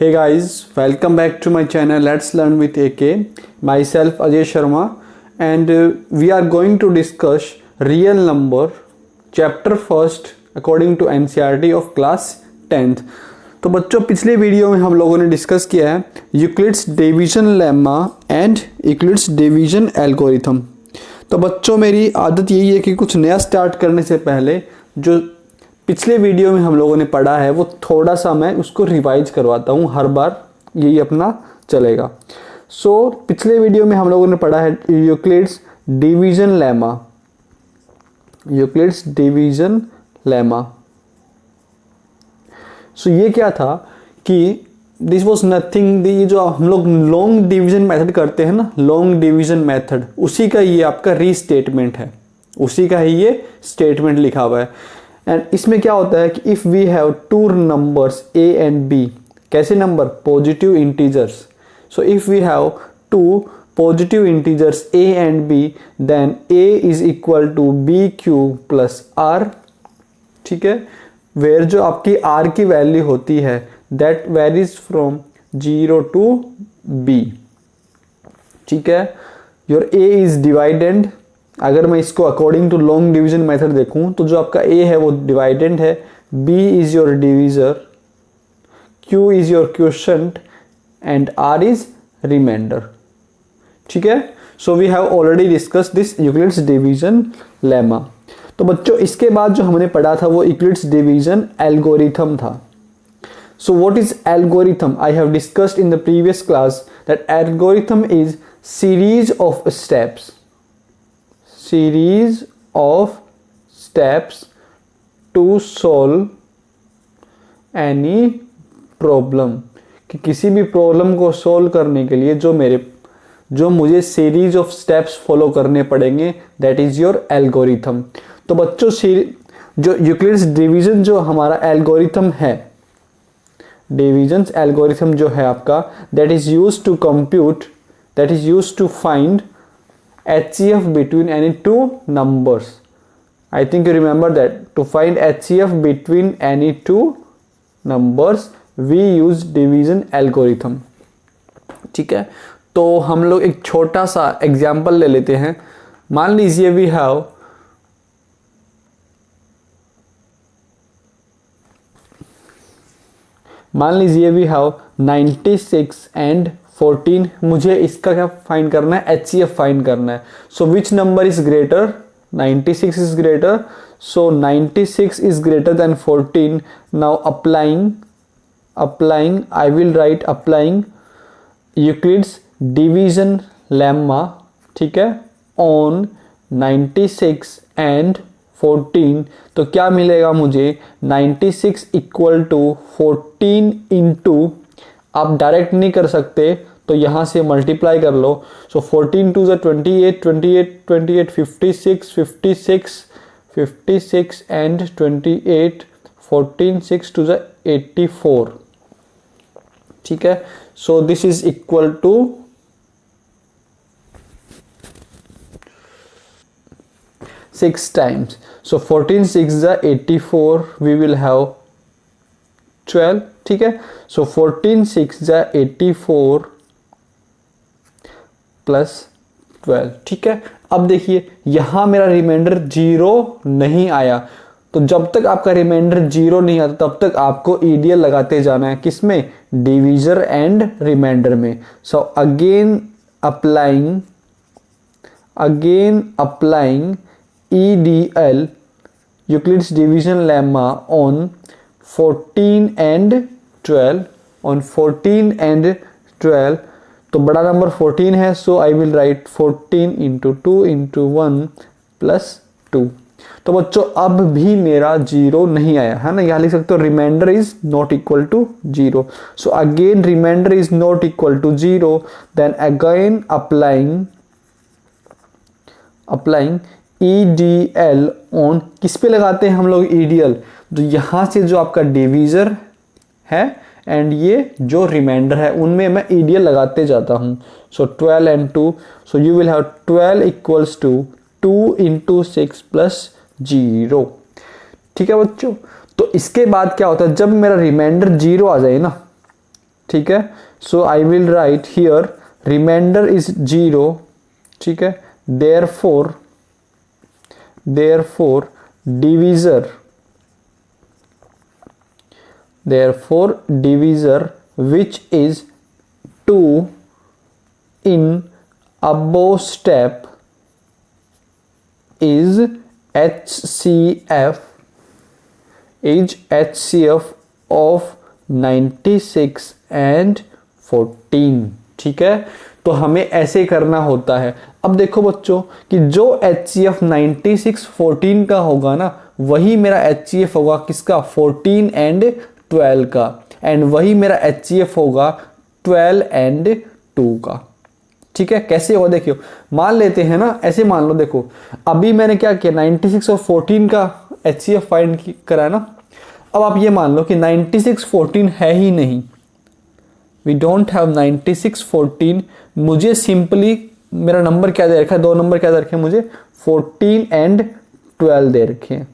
Hey guys, welcome back to my channel Let's Learn with AK. Myself Ajay Sharma and we are going to discuss real number chapter first according to NCERT of class 10th. तो बच्चों पिछले video में हम लोगों ने discuss किया है Euclid's division lemma and Euclid's division algorithm. तो बच्चों मेरी आदत यही है कि कुछ नया स्टार्ट करने से पहले जो पिछले वीडियो में हम लोगों ने पढ़ा है वो थोड़ा सा मैं उसको रिवाइज करवाता हूँ, हर बार यही अपना चलेगा। पिछले वीडियो में हम लोगों ने पढ़ा है Euclid's division lemma. Euclid's division lemma ये क्या था कि दिस वॉज नथिंग, ये जो हम लोग लॉन्ग डिवीजन मेथड करते हैं ना, लॉन्ग डिवीजन मेथड, उसी का ये आपका रीस्टेटमेंट है, उसी का ही ये स्टेटमेंट लिखा हुआ है। एंड इसमें क्या होता है कि if we have two numbers A and B, कैसे number? Positive integers. So if we have two positive integers a and b, then a is equal to B Q plus r। ठीक है, where जो आपकी r की value होती है that varies from 0 to b। ठीक है, योर a इज डिवाइडेंड। अगर मैं इसको according to long division method देखूं तो जो आपका a है वो डिवाइडेंड है, b is your divisor, q is your quotient and r is remainder. ठीक है, so we have already discussed this Euclid's division lemma. तो बच्चों इसके बाद जो हमने पढ़ा था वो यूक्लिड्स डिवीजन एल्गोरिथम था। So what is algorithm? I have discussed in the previous class that algorithm is series of steps, series of steps to solve any problem। कि किसी भी प्रॉब्लम को सॉल्व करने के लिए जो मुझे सीरीज ऑफ स्टेप्स फॉलो करने पड़ेंगे, दैट इज योर एल्गोरिथम। तो बच्चों जो यूक्लिड्स डिवीजन जो हमारा एल्गोरिथम है, डिवीजन एल्गोरिथम जो है आपका, that is used to compute, that is used to find HCF between any two numbers। I think you remember that to find HCF between any two numbers we use division algorithm। ठीक है, तो हम लोग एक छोटा सा example ले लेते हैं। मान लीजिए we have मान लीजिए we have 96 and 14। मुझे इसका क्या फाइंड करना है? HCF फाइंड करना है। So which number is greater? 96 is greater, so 96 is greater than 14। Now applying I will write applying Euclid's division lemma. ठीक है, ऑन 96 एंड 14। तो क्या मिलेगा मुझे? 96 इक्वल टू 14 इंटू, आप डायरेक्ट नहीं कर सकते तो यहां से मल्टीप्लाई कर लो। So 14 two 28, 28 28 56 56 56 and 28, 14 6 two 84। ठीक है, so this is equal to 6 times. So 14 6 84, we will have 12। ठीक है, सो 14 6 84 प्लस 12। ठीक है, अब देखिए यहां मेरा रिमाइंडर 0 नहीं आया, तो जब तक आपका रिमाइंडर 0 नहीं आता तब तक आपको ईडीएल लगाते जाना है। किसमें? डिवीजर एंड रिमाइंडर में। So again applying EDL Euclid's division lemma on 14 and 12, on 14 and 12। तो बड़ा नंबर 14 है, so I will write 14 into 2 into 1 plus 2। तो बच्चों अब भी मेरा 0 नहीं आया है ना, यहाँ लिख सकते हो remainder is not equal to 0। So again remainder is not equal to 0, then again applying EDL on, किस पे लगाते हैं हम लोग EDL? तो यहां से जो आपका डिवीजर है एंड ये जो रिमाइंडर है उनमें मैं EDL लगाते जाता हूं। So 12 and 2, so you will have 12 equals to 2 into 6 plus 0। ठीक है बच्चों, तो इसके बाद क्या होता है, जब मेरा रिमाइंडर 0 आ जाए ना, ठीक है। So I will write here remainder is 0, ठीक है। Therefore divisor which is 2 in above step is HCF of 96 and 14, ठीक है। तो हमें ऐसे करना होता है। अब देखो बच्चों कि जो HCF 96 14 का होगा ना, वही मेरा HCF होगा किसका, 14 एंड 12 का, एंड वही मेरा HCF होगा 12 एंड 2 का, ठीक है। कैसे होगा देखियो, मान लेते हैं ना, ऐसे मान लो, देखो अभी मैंने क्या किया, 96 और 14 का HCF फाइंड करा है ना। अब आप ये मान लो कि 96 14 है ही नहीं, वी डोंट हैव 96 14, मुझे सिंपली मेरा नंबर क्या दे रखा है, दो नंबर क्या दे रखे हैं मुझे, 14 एंड 12 दे रखे हैं,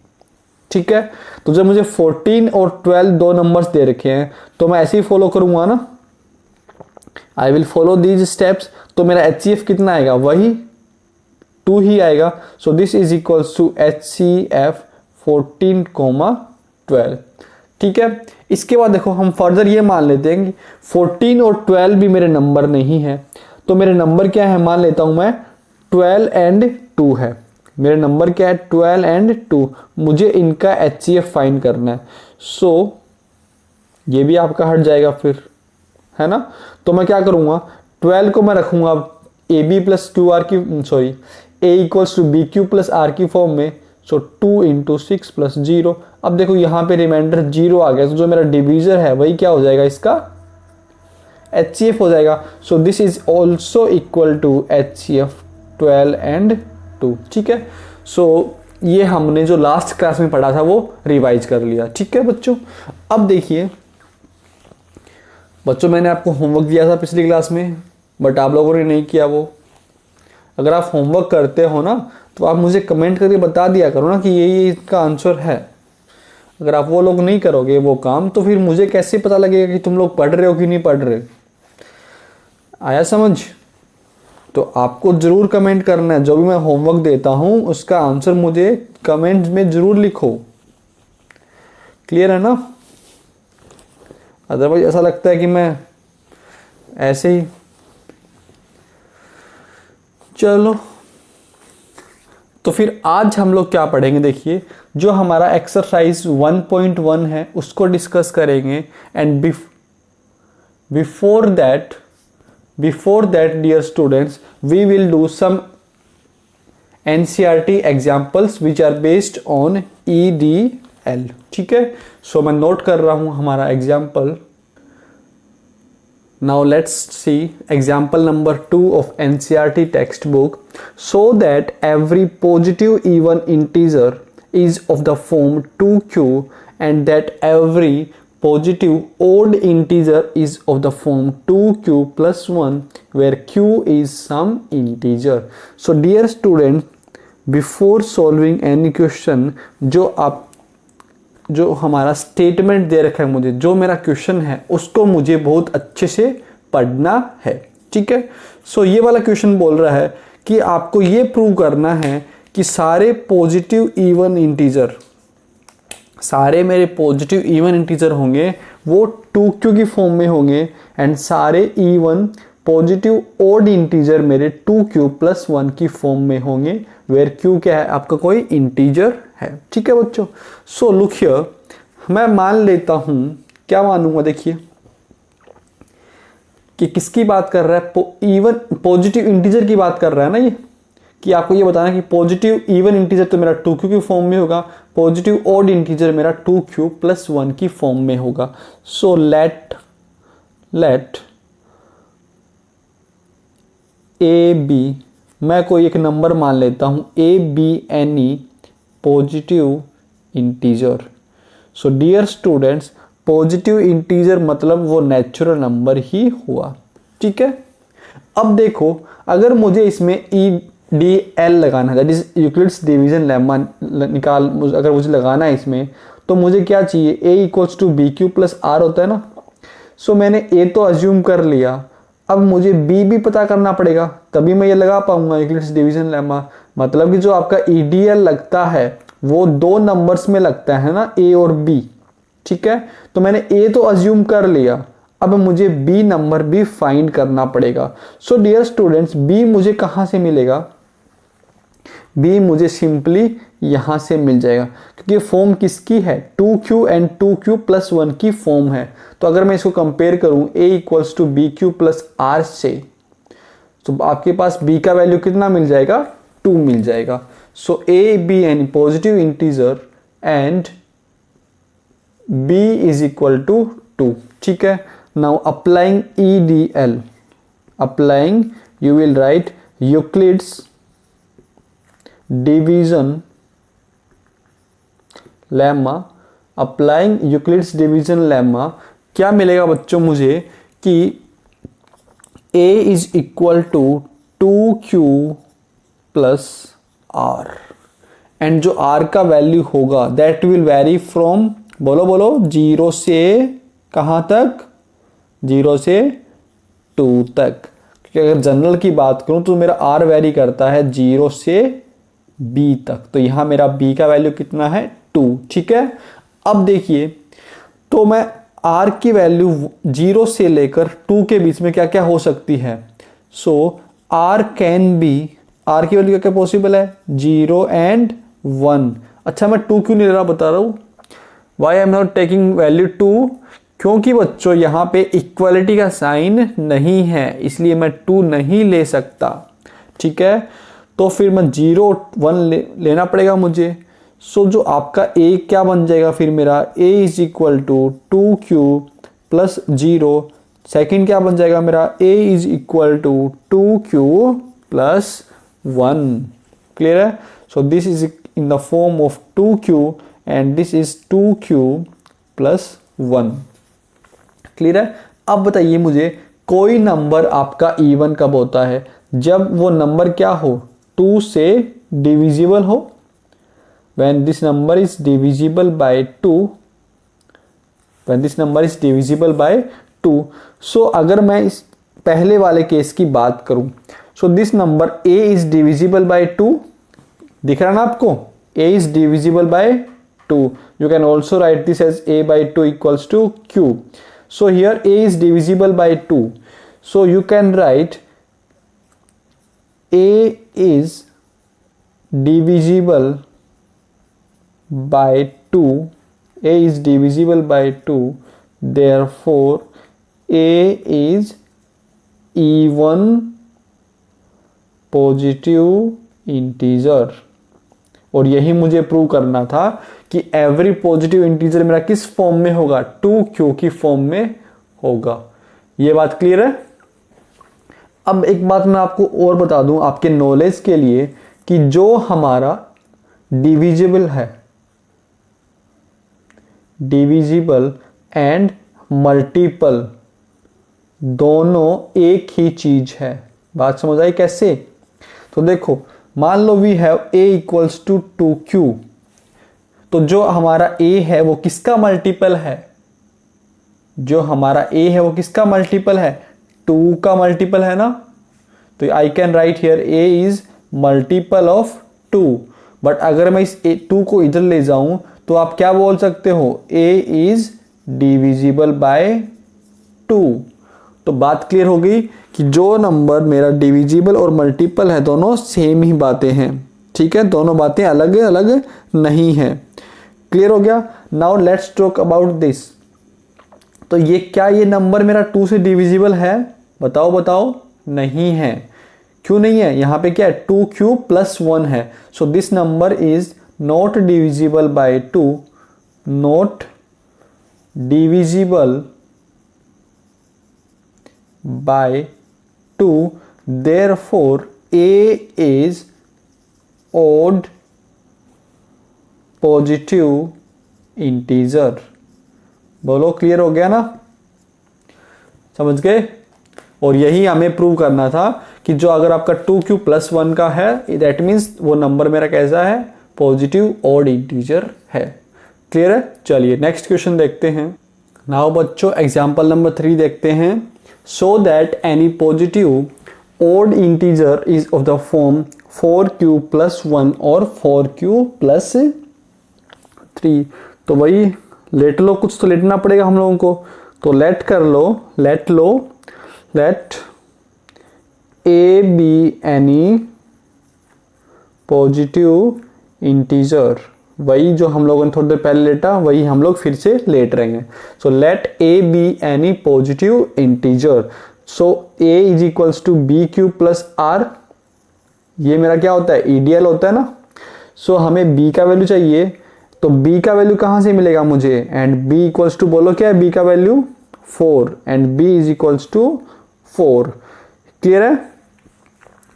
ठीक है। तो जब मुझे 14 और 12 दो नंबर्स दे रखे हैं तो मैं ऐसे ही फॉलो करूंगा ना, I will follow these steps. तो मेरा HCF कितना आएगा, वही 2 ही आएगा। So this is equals to HCF 14,12, ठीक है। इसके बाद देखो हम फर्दर ये मान लेते हैं कि 14 और 12 भी मेरे नंबर नहीं है, तो मेरे नंबर क्या है, मान लेता हूं मैं 12 एंड 2 है। मेरे नंबर क्या है, 12 एंड 2, मुझे इनका HCF फाइंड करना है। सो ये भी आपका हट जाएगा फिर, है ना। तो मैं क्या करूंगा, 12 को मैं रखूंगा AB प्लस क्यू आर की, sorry A equals to BQ plus R की फॉर्म में। So 2 into 6 plus 0। अब देखो यहाँ पे रिमाइंडर 0 आ गया, तो जो मेरा डिवीजर है वही क्या हो जाएगा, इसका HCF हो जाएगा। So this is also equal to HCF 12 and 2, ठीक है। सो ये हमने जो लास्ट क्लास में पढ़ा था वो रिवाइज कर लिया, ठीक है बच्चों। अब देखिए बच्चों, मैंने आपको होमवर्क दिया था पिछली क्लास में, बट आप लोगों ने नहीं किया वो। अगर आप होमवर्क करते हो ना, तो आप मुझे कमेंट करके बता दिया करो ना कि ये इसका आंसर है। अगर आप वो लोग नहीं करोगे वो काम, तो फिर मुझे कैसे पता लगेगा कि तुम लोग पढ़ रहे हो कि नहीं पढ़ रहे। आया समझ? तो आपको जरूर कमेंट करना है, जो भी मैं होमवर्क देता हूं उसका आंसर मुझे कमेंट में जरूर लिखो। क्लियर है ना? अदरवाइज ऐसा लगता है कि मैं ऐसे ही, चलो। तो फिर आज हम लोग क्या पढ़ेंगे, देखिए जो हमारा एक्सरसाइज 1.1 है उसको डिस्कस करेंगे। And before that dear students, we will do some NCERT examples which are based on EDL, ठीक है। सो मैं नोट कर रहा हूं हमारा example. Now let's see example number 2 of NCERT textbook. So that every positive even integer is of the form 2q and that every positive odd integer is of the form 2q plus 1 where q is some integer. So dear student, before solving any question, जो हमारा statement दे रखा है मुझे, जो मेरा question है उसको मुझे बहुत अच्छे से पढ़ना है, ठीक है। सो ये वाला क्वेश्चन बोल रहा है कि आपको ये प्रूव करना है कि सारे पॉजिटिव इवन इंटीजर, सारे मेरे पॉजिटिव इवन इंटीजर होंगे वो 2q की फॉर्म में होंगे, एंड सारे इवन पॉजिटिव ओड इंटीजर मेरे 2q प्लस 1 की फॉर्म में होंगे, वेयर q क्या है, आपका कोई इंटीजर है, ठीक है बच्चों। सो लुक हियर, मैं मान लेता हूं, क्या मानूंगा, देखिए कि किसकी बात कर रहा है, इवन पॉजिटिव इंटीजर की बात कर रहा है ना ये, कि आपको ये बताना कि पॉजिटिव इवन इंटीजर तो मेरा 2q की फॉर्म में होगा, पॉजिटिव ओड इंटीजर मेरा 2q प्लस 1 की फॉर्म में होगा। सो लेट ए बी, मैं कोई एक नंबर मान लेता हूं, A B any positive integer. So dear students, positive integer मतलब वो नेचुरल नंबर ही हुआ, ठीक है। अब देखो, अगर मुझे इसमें EDL लगाना है, that is Euclid's division lemma निकाल, अगर मुझे लगाना है इसमें, तो मुझे क्या चाहिए, A equals to BQ plus R होता है ना। सो मैंने ए तो अज्यूम कर लिया, अब मुझे बी भी पता करना पड़ेगा, तभी मैं ये लगा पाऊंगा यूक्लिड्स डिवीजन लेमा। मतलब कि जो आपका ईडीएल लगता है वो दो नंबर्स में लगता है ना, ए और बी, ठीक है। तो मैंने ए तो अज्यूम कर लिया, अब मुझे बी नंबर भी फाइंड करना पड़ेगा। सो डियर स्टूडेंट्स, बी मुझे कहां से मिलेगा? बी मुझे सिंपली यहां से मिल जाएगा, क्योंकि फॉर्म किसकी है? 2q एंड 2q प्लस 1 की फॉर्म है। तो अगर मैं इसको कंपेयर करूं a equals to B Q plus R से, तो आपके पास b का वैल्यू कितना मिल जाएगा? 2 मिल जाएगा। So a b an positive integer and b is equal to 2, ठीक है। Now applying EDL, applying you will write Euclid's division lemma, applying Euclid's division lemma, क्या मिलेगा बच्चों मुझे कि a is equal to 2q plus r and जो r का value होगा दैट विल वेरी फ्रॉम, बोलो बोलो, 0 से कहां तक? 0 से 2 तक। क्योंकि अगर जनरल की बात करूं तो मेरा r वेरी करता है 0 से b तक, तो यहां मेरा b का वैल्यू कितना है? 2, ठीक है। अब देखिए, तो मैं r की वैल्यू 0 से लेकर 2 के बीच में क्या क्या हो सकती है? सो r कैन बी, r की वैल्यू क्या क्या पॉसिबल है? 0 एंड 1। अच्छा, मैं 2 क्यों नहीं ले रहा, बता रहा हूं why I am not taking value 2, क्योंकि बच्चों यहां पे इक्वालिटी का साइन नहीं है, इसलिए मैं 2 नहीं ले सकता, ठीक है। तो फिर मैं 0 1 लेना पड़ेगा मुझे। सो जो आपका a क्या बन जाएगा फिर मेरा? a is equal to 2q plus 0। Second क्या बन जाएगा मेरा? a is equal to 2q plus 1। Clear है? So this is in the form of 2q and this is 2q plus 1। Clear है? अब बताइए मुझे, कोई नंबर आपका इवन कब होता है? जब वो नंबर क्या हो? 2 से डिविजिबल हो। when this number is divisible by 2, when this number is divisible by 2, so अगर मैं इस पहले वाले केस की बात करूं, so this number a is divisible by 2, दिख रहा ना आपको? a is divisible by 2, you can also write this as a by 2 equals to q. So here a is divisible by 2, so you can write a is divisible by 2, a is divisible by 2, therefore a is even positive integer. और यही मुझे prove करना था कि every positive integer मेरा किस form में होगा? 2q की फॉर्म में होगा। ये बात क्लियर है? अब एक बात मैं आपको और बता दूं आपके नॉलेज के लिए, कि जो हमारा डिविजिबल है, डिविजिबल एंड मल्टीपल दोनों एक ही चीज है। बात समझ आई कैसे? तो देखो, मान लो we have a equals to 2q, तो जो हमारा a है वो किसका मल्टीपल है? जो हमारा a है वो किसका मल्टीपल है? 2 का मल्टीपल है ना। तो आई can write here a is multiple of 2, but अगर मैं इस 2 को इधर ले जाऊं तो आप क्या बोल सकते हो? a is divisible by 2। तो बात क्लियर हो गई कि जो नंबर मेरा डिविजिबल और मल्टीपल है दोनों सेम ही बातें हैं, ठीक है, दोनों बातें अलग अलग नहीं हैं। क्लियर हो गया? Now let's talk about this. तो ये क्या, ये नंबर मेरा 2 से डिविजिबल है? बताओ बताओ। नहीं है। क्यों नहीं है? यहां पे क्या है? 2q प्लस 1 है। So this number is not divisible by 2, not divisible by 2, therefore a is odd positive integer। बोलो, क्लियर हो गया ना? समझ गए? और यही हमें प्रूव करना था कि जो अगर आपका 2q प्लस 1 का है, दैट मीन्स वो नंबर मेरा कैसा है? पॉजिटिव ऑड इंटीजर है। क्लियर है? चलिए नेक्स्ट क्वेश्चन देखते हैं। नाउ बच्चों एग्जाम्पल नंबर 3 देखते हैं। So that any positive odd integer is of the form 4q plus 1 और 4q प्लस 3। तो भाई लेट लो, कुछ तो लेटना पड़ेगा हम लोगों को, तो लेट कर लो, let A B any positive integer. वही जो हम लोगों ने थोड़ी देर पहले लेटा वही हम लोग फिर से लेट रहे हैं। So let A B any positive integer. So A is equals to B Q plus R. ये मेरा क्या होता है, ईडीएल होता है ना। सो हमें बी का वैल्यू चाहिए, तो बी का वैल्यू कहां से मिलेगा मुझे, एंड बी इक्वल्स टू, बोलो क्या है बी का value 4 and B is equals to 4। Clear है।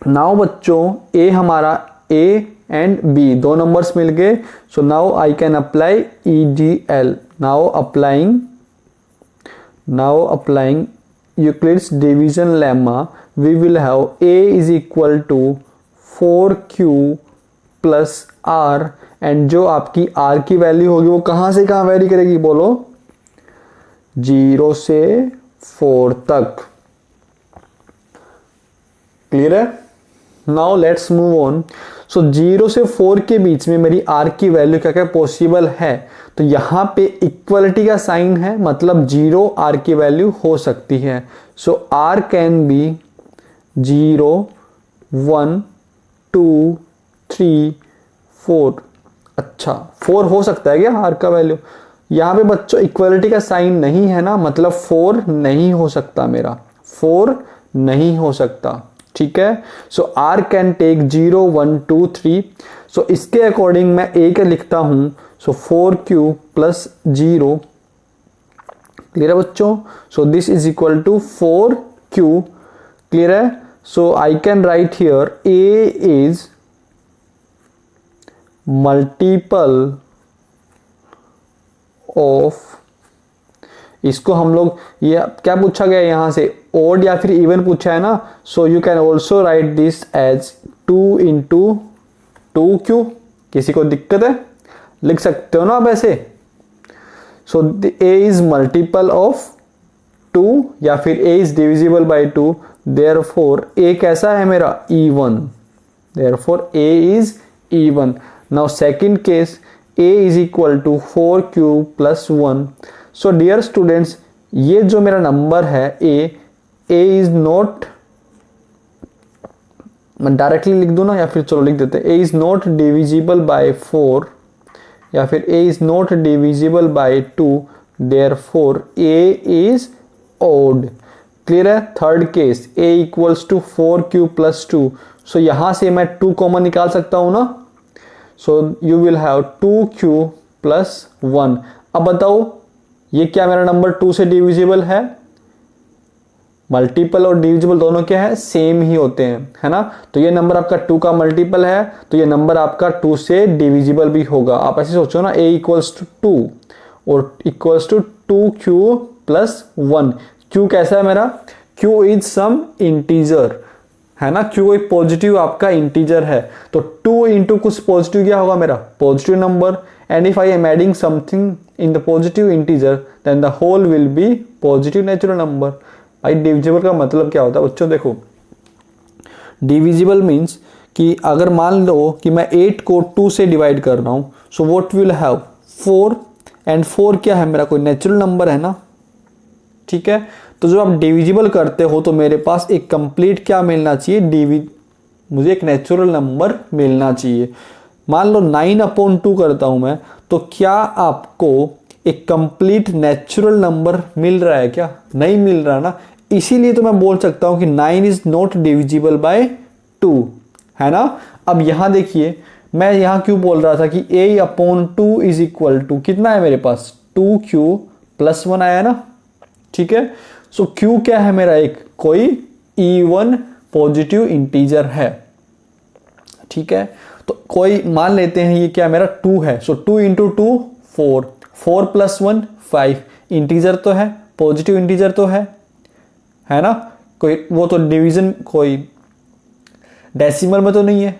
नाउ बच्चों ए हमारा ए एंड बी दो नंबर्स मिल गए। So now I can apply EDL। Now applying Euclid's division lemma, we will have A is equal to 4Q plus R, and जो आपकी R की value होगी वो कहां से कहां वेरी करेगी, बोलो 0 से 4 तक। क्लियर है। Now let's move on. So 0 से 4 के बीच में मेरी R की वैल्यू क्या क्या पॉसिबल है, तो यहां पे इक्वलिटी का साइन है, मतलब 0 R की वैल्यू हो सकती है। सो R कैन बी 0 1 2 3 4। अच्छा 4 हो सकता है क्या R का वैल्यू। यहां पे बच्चों इक्वलिटी का साइन नहीं है ना, मतलब 4 नहीं हो सकता, मेरा 4 नहीं हो सकता। ठीक है। सो R कैन टेक 0 1 2 3। सो इसके अकॉर्डिंग मैं A का लिखता हूं। सो 4Q प्लस 0। क्लियर है बच्चों। So this is equal to 4Q। Clear है। So I can write here A is multiple of, इसको हम लोग, ये क्या पूछा गया यहां से, ओड या फिर इवन पूछा है ना। So you can also write this as 2 into 2Q। किसी को दिक्कत है, लिख सकते हो ना आप ऐसे। So A is multiple of 2 या फिर A is divisible by 2, therefore A कैसा है मेरा, even, therefore A is even। Now second case, A is equal to 4Q plus 1। So dear students, ये जो मेरा नंबर है A इज नॉट, मैं डायरेक्टली लिख दूं ना, या फिर चलो लिख देते हैं, A is not divisible by 4 या फिर A is not divisible by 2, therefore A is odd. Clear है। Third case, A equals to 4Q plus 2। So यहां से मैं 2 कॉमन निकाल सकता हूं ना। So you will have 2Q plus 1। अब बताओ ये क्या मेरा नंबर 2 से डिविजिबल है। मल्टीपल और डिविजिबल दोनों क्या है, सेम ही होते हैं, है ना। तो ये नंबर आपका 2 का मल्टीपल है, तो ये नंबर आपका 2 से डिविजिबल भी होगा। आप ऐसे सोचो ना, A इक्वल्स टू 2 और equals to 2Q plus 1। Q कैसा है मेरा, Q इज सम इंटीजर, है ना। Q एक पॉजिटिव आपका इंटीजर है, तो 2 इंटू कुछ पॉजिटिव क्या होगा मेरा, positive number. And if I am adding something in the positive integer then the whole will be positive natural number. भाई डिविजिबल का मतलब क्या होता है बच्चों, देखो डिविजिबल मीन्स कि अगर मान लो कि मैं 8 को 2 से डिवाइड कर रहा हूं, so what will have 4, and 4 क्या है मेरा, कोई नेचुरल नंबर है ना। ठीक है। तो जब आप डिविजिबल करते हो तो मेरे पास एक कंप्लीट क्या मिलना चाहिए, मुझे एक नेचुरल नंबर मिलना चाहिए। मान लो 9/2 करता हूं मैं, तो क्या आपको एक कंप्लीट नेचुरल नंबर मिल रहा है क्या, नहीं मिल रहा ना। इसीलिए तो मैं बोल सकता हूं कि 9 इज नॉट डिविजिबल बाय 2, है ना। अब यहां देखिए, मैं यहां क्यों बोल रहा था कि A/2 इज इक्वल टू कितना है मेरे पास, 2Q प्लस 1 आया ना। ठीक है। सो Q क्या है मेरा, एक कोई इवन पॉजिटिव इंटीजर है। ठीक है। तो कोई मान लेते हैं ये क्या मेरा 2 है। सो 2 इंटू 2 4, 4 प्लस 1 5, इंटीजर तो है, पॉजिटिव इंटीजर तो है ना। कोई वो तो डिवीजन, कोई डेसिमल में तो नहीं है।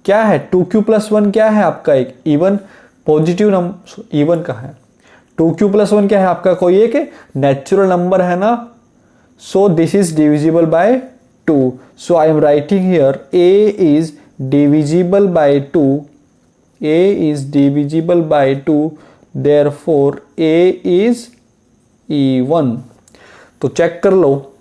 क्या है 2Q प्लस 1 क्या है आपका, एक इवन पॉजिटिव नंबर, इवन का है। 2q+1 क्या है आपका, कोई एक नेचुरल नंबर है ना, so this is divisible by 2. So I am writing here a is divisible by 2, a is divisible by 2, therefore a is even. तो चेक कर लो.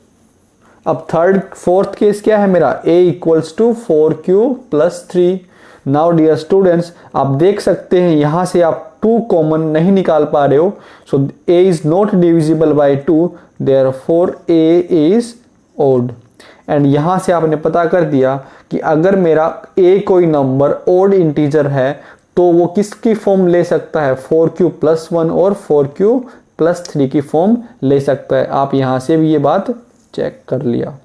अब फोर्थ केस क्या है मेरा, a equals to 4q+3. Now dear students, आप देख सकते हैं यहां से आप 2 कॉमन नहीं निकाल पा रहे हो, so a is not divisible by 2, therefore a is odd. And यहां से आपने पता कर दिया कि अगर मेरा a कोई नंबर ओड इंटीजर है तो वो किसकी फॉर्म ले सकता है, 4q+1 और 4q+3 की फॉर्म ले सकता है. आप यहां से भी ये बात चेक कर लिया.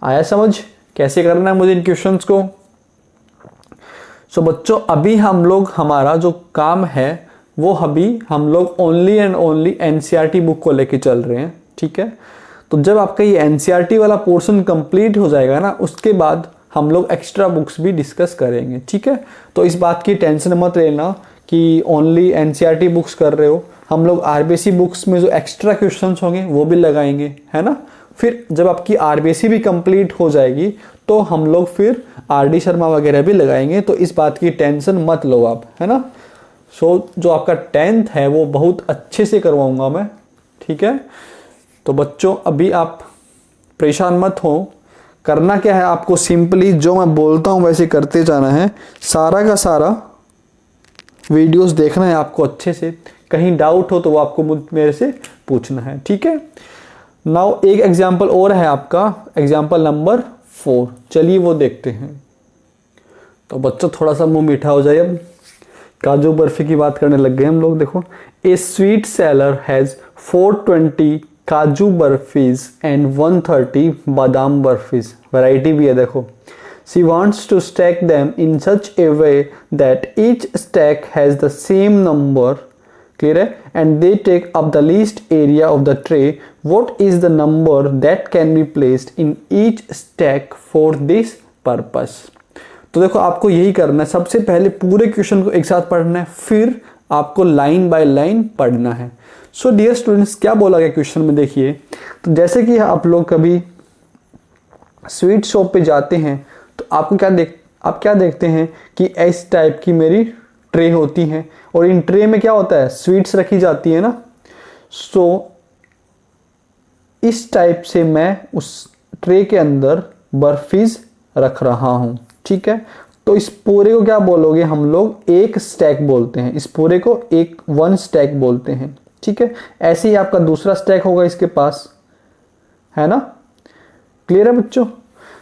आया समझ कैसे करना है मुझे इन क्वेश्चंस को. सो बच्चों, अभी हम लोग, हमारा जो काम है वो अभी हम लोग only and only NCERT book को लेके चल रहे हैं. ठीक है, तो जब आपका ये एनसीईआरटी वाला पोर्शन कंप्लीट हो जाएगा ना, उसके बाद हम लोग एक्स्ट्रा बुक्स भी डिस्कस करेंगे. ठीक है, तो इस बात की टेंशन मत लेना कि ओनली एनसीईआरटी बुक्स कर रहे हो. हम लोग आरबीसी बुक्स में जो एक्स्ट्रा क्वेश्चंस होंगे वो भी लगाएंगे, है ना. फिर जब आपकी आरबीसी भी कंप्लीट हो जाएगी तो हम लोग फिर आरडी शर्मा वगैरह भी लगाएंगे. तो इस बात की टेंशन मत लो आप, है ना. सो जो आपका 10th है वो बहुत अच्छे से करवाऊंगा मैं. ठीक है, तो बच्चों अभी आप परेशान मत हो. करना क्या है आपको, सिंपली जो मैं बोलता हूँ वैसे करते जाना है. सारा का सारा वीडियोस देखना है आपको अच्छे से. कहीं डाउट हो तो वो आपको मेरे से पूछना है. ठीक है, नाउ एक एग्जाम्पल और है आपका, एग्जाम्पल नंबर 4. चलिए वो देखते हैं. तो बच्चों थोड़ा सा मुंह मीठा हो जाए. अब काजू बर्फी की बात करने लग गए हम लोग. देखो, ए स्वीट सेलर हैज 420 काजू बर्फीज एंड 130 बादाम बर्फीज. वैरायटी भी है देखो. She wants to stack them in such a way that each stack has the same number, clear है, and they take up the least area of the tray. What is the number that can be placed in each stack for this purpose? तो देखो आपको यही करना है. सबसे पहले पूरे क्वेश्चन को एक साथ पढ़ना है, फिर आपको लाइन बाय लाइन पढ़ना है. सो डियर स्टूडेंट्स, क्या बोला गया क्वेश्चन में देखिए. तो जैसे कि आप लोग कभी स्वीट शॉप पे जाते हैं तो आपको आप क्या देखते हैं कि इस टाइप की मेरी ट्रे होती हैं और इन ट्रे में क्या होता है, स्वीट्स रखी जाती है ना. सो इस टाइप से मैं उस ट्रे के अंदर बर्फीज रख रहा हूं. ठीक है, तो इस पूरे को क्या बोलोगे हम लोग, एक स्टैक बोलते हैं. इस पूरे को एक 1 स्टैक बोलते हैं. ठीक है, ऐसे ही आपका दूसरा स्टैक होगा इसके पास, है ना. क्लियर है बच्चों.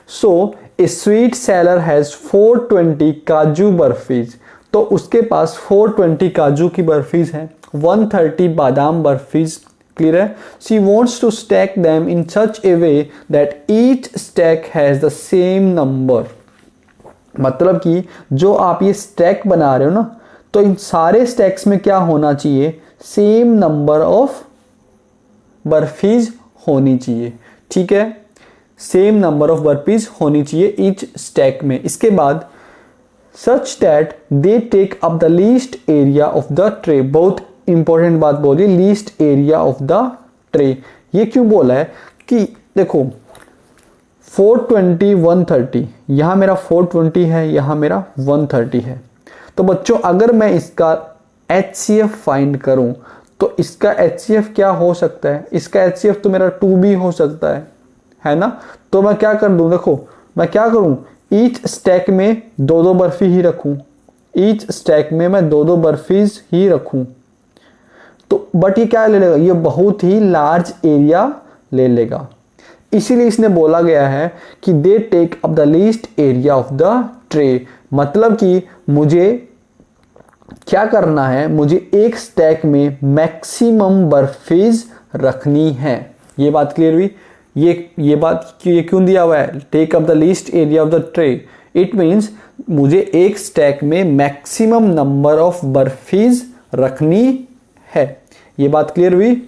सो ए स्वीट सेलर हैज 420 काजू बर्फीज. तो उसके पास 420 काजू की बर्फीज है, 130 बादाम बर्फीज. क्लियर है. She wants to stack them in such a way that each stack has the same number. मतलब कि जो आप ये स्टैक बना रहे हो ना, तो इन सारे स्टैक्स में क्या होना चाहिए, सेम नंबर ऑफ बर्फीज होनी चाहिए. ठीक है, सेम नंबर ऑफ बर्फीज होनी चाहिए ईच स्टैक में. इसके बाद such that they take up the least area of the tray. बहुत इंपॉर्टेंट बात बोली, least area of the tray. ये क्यों बोला है कि देखो 420 130, यहां मेरा 420 है, यहां मेरा 130 है. तो बच्चों अगर मैं इसका HCF फाइंड करूं तो इसका HCF क्या हो सकता है, इसका HCF तो मेरा 2 भी हो सकता है ना. तो मैं क्या कर दूं, देखो मैं क्या करूं, ईच स्टैक में 2-2 बर्फी ही रखूं. ईच स्टैक में मैं 2-2 बर्फीज ही रखूं. तो बट ये क्या ले लेगा, ये बहुत ही लार्ज एरिया ले लेगा. इसीलिए इसने बोला गया है कि they take up the least area of the tray. मतलब कि मुझे क्या करना है, मुझे एक स्टैक में मैक्सिमम बर्फीज रखनी है. ये बात क्लियर हुई. ये बात ये क्यों दिया हुआ है, take up the least area of the tray. It means मुझे एक स्टैक में मैक्सिमम नंबर ऑफ बर्फीज रखनी है. ये बात क्लियर हुई.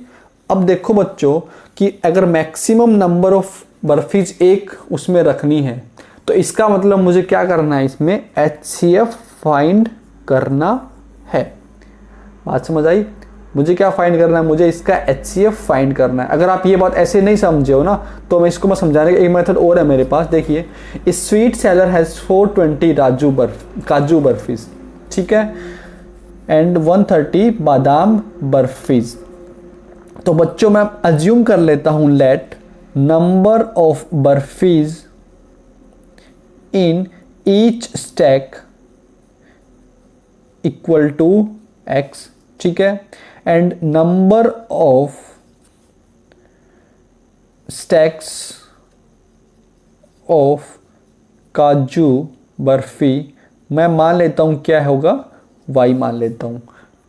अब देखो बच्चों कि अगर मैक्सिमम नंबर ऑफ बर्फीज एक उसमें रखनी है तो इसका मतलब मुझे क्या करना है, इसमें HCF फाइंड करना है. बात समझ आई. मुझे क्या फाइंड करना है, मुझे इसका HCF फाइंड करना है। अगर आप ये बात ऐसे नहीं समझे हो ना तो मैं इसको समझाने का एक मेथड और है मेरे पास। देखिए, इस स्वीट सेलर हैज़ 420 काजू बर्फीज, ठीक है, एंड 130 बादाम बर्फीज। तो बच्चों मैं अज्यूम कर लेता हूं let number of barfis in each stack equal to x, ठीक है, and number of stacks of kaju barfi मैं मान लेता हूं क्या होगा, y मान लेता हूं,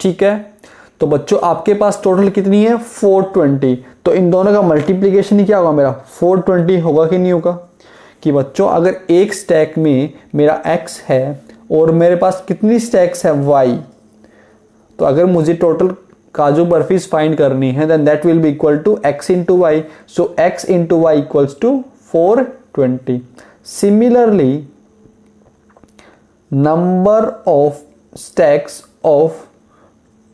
ठीक है। तो बच्चों आपके पास टोटल कितनी है 420, तो इन दोनों का मल्टीप्लिकेशन ही क्या होगा मेरा 420 होगा कि नहीं होगा। कि बच्चों अगर एक स्टैक में मेरा x है और मेरे पास कितनी स्टैक्स है y, तो अगर मुझे टोटल काजू बर्फीज फाइंड करनी है then that will be equal to x into Y. So x into Y equals to 420। Similarly number of stacks of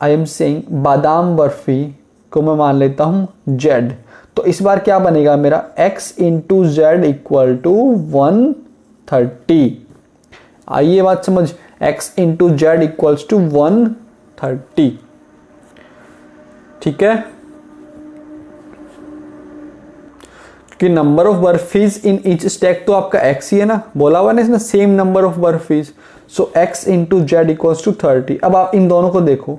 I am saying बादाम बर्फी को मैं मान लेता हूं z। तो इस बार क्या बनेगा मेरा x into z equal to 130। आइए बात समझ, x into z equals to 130, ठीक है। कि number of barfis in each stack तो आपका x ही है ना, बोला हुआ ना इसमें same number of barfis. So x into z equals to 30। अब आप इन दोनों को देखो,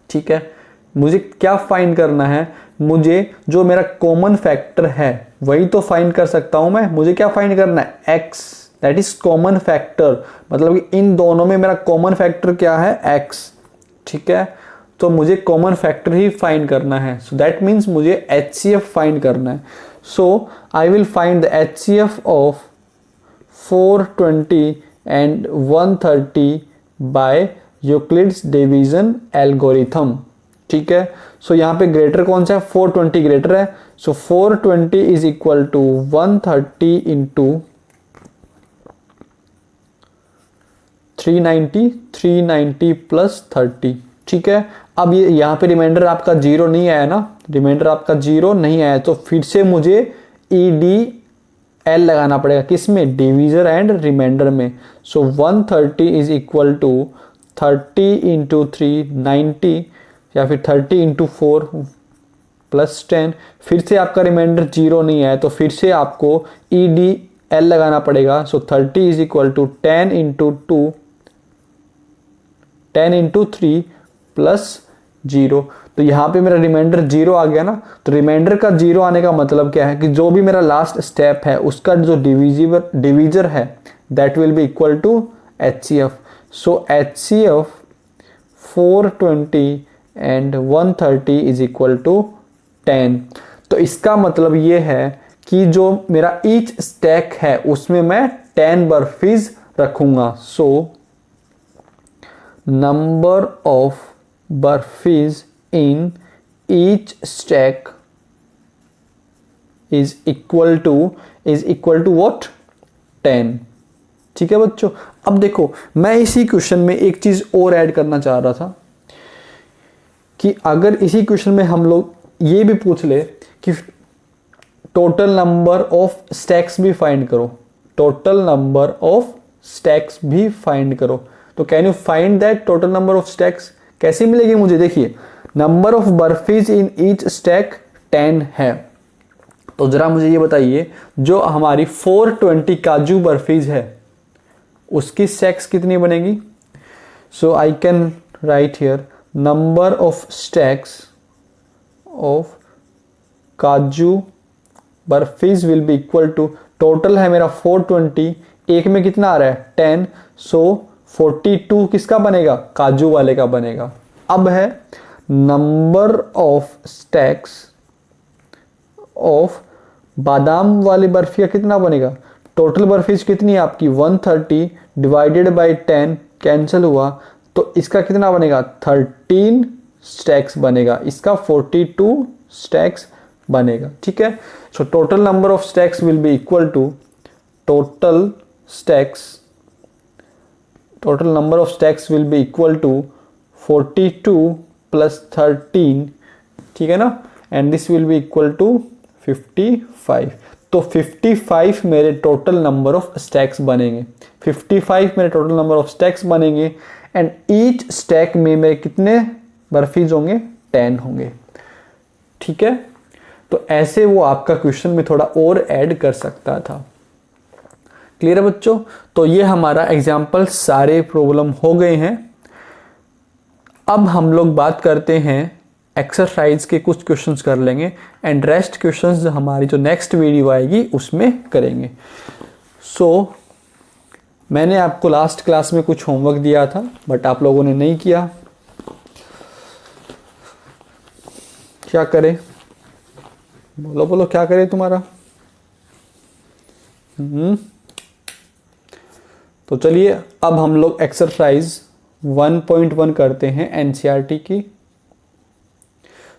ठीक है, मुझे क्या फाइंड करना है, मुझे जो मेरा कॉमन फैक्टर है वही तो फाइंड कर सकता हूं मैं। मुझे क्या फाइंड करना है x, that is common factor, मतलब कि इन दोनों में मेरा कॉमन फैक्टर क्या है x, ठीक है। तो मुझे कॉमन फैक्टर ही फाइंड करना है। सो दैट मीन्स मुझे HCF फाइंड करना है। So I will find the HCF of 420 and 130 by Euclid's division algorithm, ठीक है। सो यहाँ पे ग्रेटर कौन सा है, 420 ग्रेटर है। So 420 is equal to 130 into 390 plus 30, ठीक है। अब ये यहाँ पे रिमाइंडर आपका जीरो नहीं आया ना, रिमाइंडर आपका जीरो नहीं आया, तो फिर से मुझे EDL लगाना पड़ेगा, किसमें, डिवीजर एंड रिमाइंडर में। सो 130 इज इक्वल टू 30 इंटू 390 या फिर 30 इंटू 4 प्लस 10। फिर से आपका रिमाइंडर जीरो नहीं आया तो फिर से आपको EDL लगाना पड़ेगा। So 30 is equal to 10 into 2 10 into 3 plus 0। तो यहाँ पे मेरा रिमाइंडर जीरो आ गया ना। तो रिमाइंडर का जीरो आने का मतलब क्या है कि जो भी मेरा लास्ट स्टेप है उसका जो डिवीजर है that will be equal to HCF। So HCF 420 and 130 is equal to 10। तो इसका मतलब ये है कि जो मेरा ईच स्टैक है उसमें मैं 10 बर्फीज रखूंगा। So number of barfis in each stack is equal to what, 10, ठीक है बच्चों। अब देखो मैं इसी क्वेश्चन में एक चीज और ऐड करना चाह रहा था कि अगर इसी क्वेश्चन में हम लोग ये भी पूछ ले कि टोटल नंबर ऑफ स्टैक्स भी फाइंड करो, टोटल नंबर ऑफ स्टैक्स भी फाइंड करो, तो can you find that total number of stacks, कैसे मिलेगी मुझे। देखिए number of barfis in each stack 10 है, तो जरा मुझे ये बताइए जो हमारी 420 काजू बर्फीज है उसकी स्टैक्स कितनी बनेगी। So I can write here number of stacks of kaju barfis will be equal to, total है मेरा 420, एक में कितना आ रहा है 10, सो 42 किसका बनेगा, काजू वाले का बनेगा। अब है नंबर ऑफ स्टैक्स ऑफ बादाम वाली बर्फी का कितना बनेगा, टोटल बर्फीज कितनी है आपकी 130 डिवाइडेड बाय 10 कैंसिल हुआ, तो इसका कितना बनेगा 13 स्टैक्स बनेगा, इसका 42 स्टैक्स बनेगा, ठीक है। So total number of stacks will be equal to total number of stacks will be equal to 42 plus 13, ठीक है ना, and this will be equal to 55। तो 55 मेरे टोटल नंबर ऑफ स्टैक्स बनेंगे, 55 मेरे टोटल नंबर ऑफ स्टैक्स बनेंगे, and each stack में मेरे कितने बर्फीज होंगे, 10 होंगे, ठीक है। तो ऐसे वो आपका क्वेश्चन में थोड़ा और ऐड कर सकता था। क्लियर है बच्चों? तो ये हमारा एग्जाम्पल सारे प्रॉब्लम हो गए हैं। अब हम लोग बात करते हैं एक्सरसाइज के, कुछ क्वेश्चंस कर लेंगे एंड रेस्ट क्वेश्चंस हमारी जो नेक्स्ट वीडियो आएगी उसमें करेंगे। सो मैंने आपको लास्ट क्लास में कुछ होमवर्क दिया था बट आप लोगों ने नहीं किया, क्या करें? बोलो बोलो, क्या करें तुम्हारा? तो चलिए अब हम लोग एक्सरसाइज 1.1 करते हैं एनसीईआरटी की।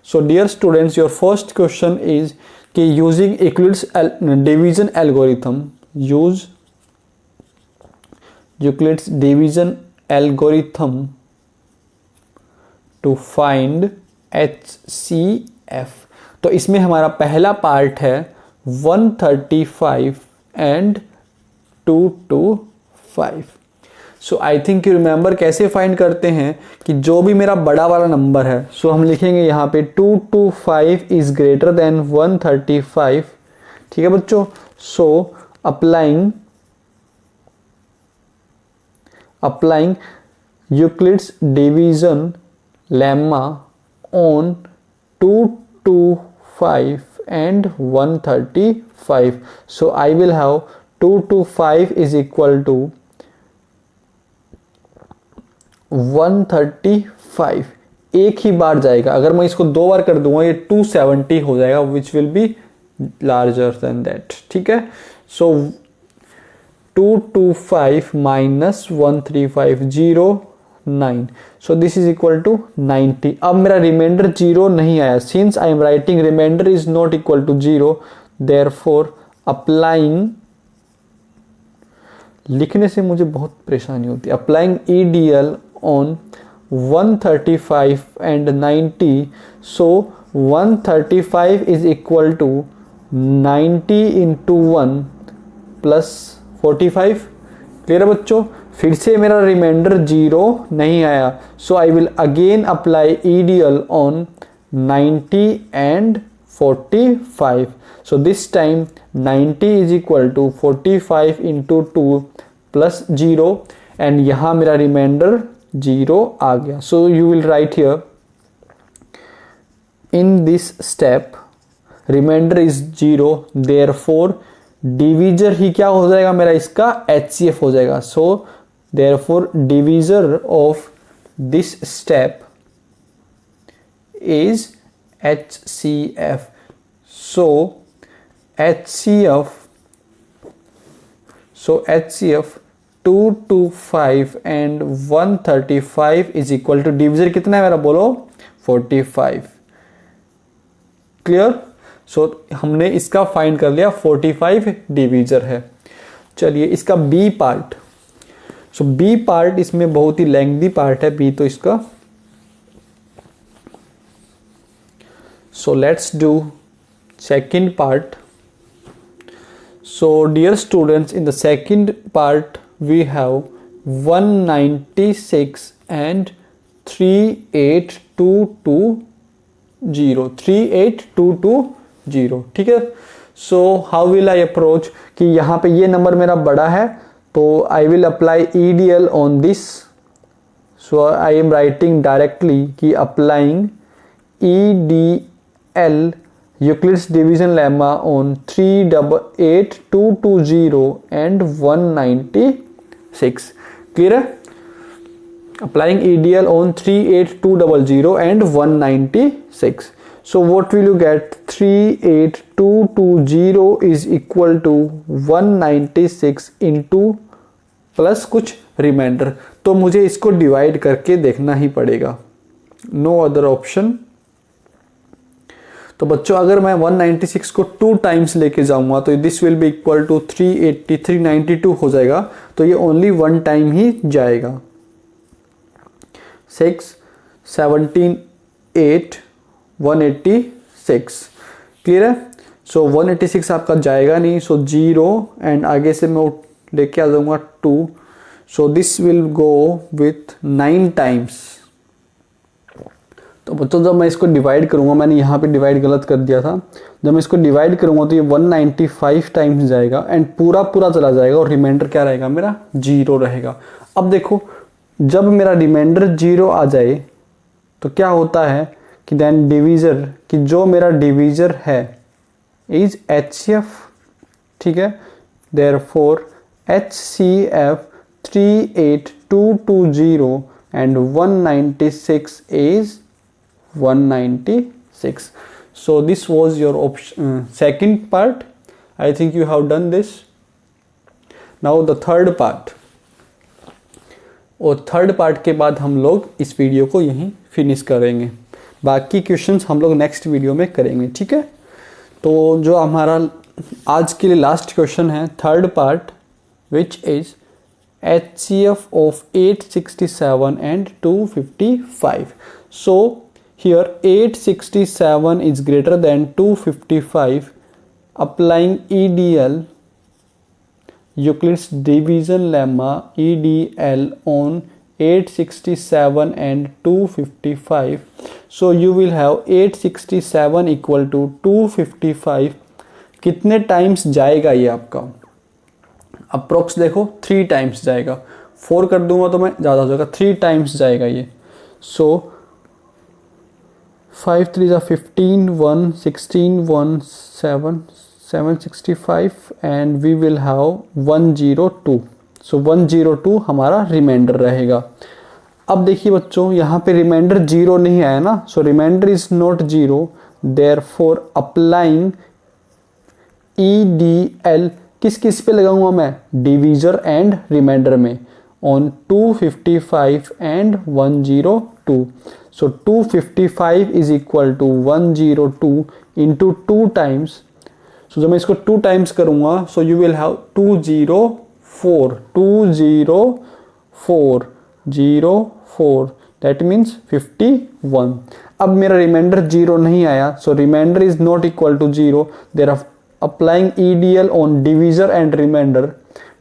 So dear students, your first question is कि using Euclid's division algorithm, use Euclid's division algorithm to find HCF। तो इसमें हमारा पहला पार्ट है 135 and 225। So I think you remember कैसे फाइंड करते हैं कि जो भी मेरा बड़ा वाला नंबर है, सो हम लिखेंगे यहाँ पे 225 इज ग्रेटर देन 135, ठीक है बच्चों। So applying Euclid's division lemma on 225 and 135. So I will have 225 is equal to 135, एक ही बार जाएगा। अगर मैं इसको दो बार कर दूंगा ये 270 हो जाएगा, which will be larger than that, ठीक है। सो 225 minus 135, 9, so this is equal to 90। अब मेरा रिमाइंडर 0 नहीं आया, since I am writing remainder is not equal to 0, therefore applying, लिखने से मुझे बहुत परेशानी होती है, applying EDL on 135 and 90, so 135 is equal to 90 into 1 plus 45। Clear है बच्चों? फिर से मेरा रिमाइंडर 0 नहीं आया, so I will again apply EDL on 90 and 45। So this time 90 is equal to 45 into 2 plus 0, and यहाँ मेरा रिमाइंडर 0 आ गया। So you will write here in this step remainder is 0, therefore divisor ही क्या हो जाएगा मेरा, इसका HCF हो जाएगा। सो therefore divisor of this step is HCF. So HCF 225 and 135 is equal to, divisor कितना है मेरा बोलो, 45। क्लियर? सो हमने इसका फाइंड कर लिया, 45 डिविजर है। चलिए इसका बी पार्ट, सो बी पार्ट इसमें बहुत ही लेंथी पार्ट है बी तो इसका। So let's do second part. So dear students, in the second part we have 196 and 38220, ठीक है। So how will I approach कि यहाँ पे ये नंबर मेरा बड़ा है, तो I will apply EDL on this. So I am writing directly कि applying EDL Euclid's division lemma on 388,220 and 196। Clear है? Applying EDL on 38200 and 196। So what will you get? 38220 is equal to 196 into plus कुछ reminder, तो मुझे इसको divide करके देखना ही पड़ेगा, no other option. तो बच्चों अगर मैं 196 को 2 टाइम्स लेके जाऊंगा तो this will be equal to 380, 392 हो जाएगा, तो ये ओनली 1 टाइम ही जाएगा। 6 17 8 186, क्लियर है। सो 186 आपका जाएगा नहीं, सो 0 एंड आगे से मैं लेके आ जाऊंगा 2, so this will go with 9 times. तो बच्चों जब मैं इसको डिवाइड करूंगा, मैंने यहाँ पे डिवाइड गलत कर दिया था, जब मैं इसको डिवाइड करूंगा तो ये 195 टाइम्स जाएगा एंड पूरा चला जाएगा और रिमाइंडर क्या रहेगा मेरा 0 रहेगा। अब देखो जब मेरा रिमाइंडर 0 आ जाए तो क्या होता है कि देन डिवीजर, कि जो मेरा डिवीजर है इज HCF, ठीक है। Therefore HCF 38220 and 196 is 196. So this was your second part. I think you have done this. Now the third part. और थर्ड पार्ट के बाद हम लोग इस वीडियो को यहीं फिनिश करेंगे, बाकी क्वेश्चंस हम लोग नेक्स्ट वीडियो में करेंगे, ठीक है। तो जो हमारा आज के लिए लास्ट क्वेश्चन है third part, which is HCF of 867 and 255. So here 867 is greater than 255. Applying EDL, Euclid's division lemma, EDL on 867 and 255. So you will have 867 equal to 255. कितने टाइम्स जाएगा ये आपका? अप्रोक्स देखो 3 टाइम्स जाएगा, 4 कर दूंगा तो मैं ज़्यादा हो जाएगा, 3 टाइम्स जाएगा ये। सो 5 3 जा 15, 1 16, 1 7 765 एंड वी विल हैव 102। सो 102 हमारा रिमाइंडर रहेगा। अब देखिए बच्चों यहाँ पे रिमाइंडर 0 नहीं आया ना, so remainder is not 0, therefore applying EDL किस पे लगाऊंगा मैं? डिवीजर एंड रिमाइंडर में, on 255 and 102। So 255 is equal to 102 into 2 times. So जब मैं इसको 2 टाइम्स करूंगा so you will have 204 that means 51। अब मेरा रिमाइंडर 0 नहीं आया, so remainder is not equal to 0, there applying EDL on divisor and remainder.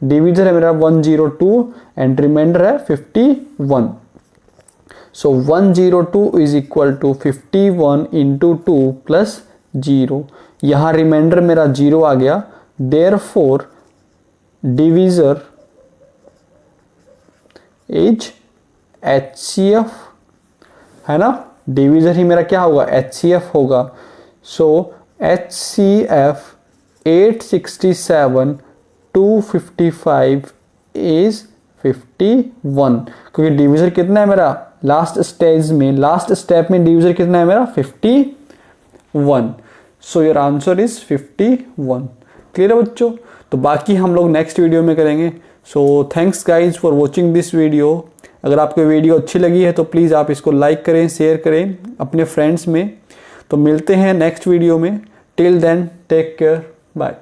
Divisor है मेरा 102 एंड रिमाइंडर है 51। So 102 is equal to 51 into 2 plus 0। यहाँ रिमाइंडर मेरा 0 आ गया, देयरफॉर डिवीजर इज HCF, है ना। डिवीजर ही मेरा क्या होगा? HCF होगा। सो HCF 867 255 इज 51, क्योंकि डिवीजर कितना है मेरा लास्ट स्टेप में डिवीजर कितना है मेरा 51। So your answer is 51। Clear है बच्चों? तो बाकी हम लोग नेक्स्ट वीडियो में करेंगे। So thanks guys for watching this video. अगर आपको वीडियो अच्छी लगी है तो प्लीज़ आप इसको लाइक करें, शेयर करें अपने फ्रेंड्स में। तो मिलते हैं नेक्स्ट वीडियो में। Till then take care, bye.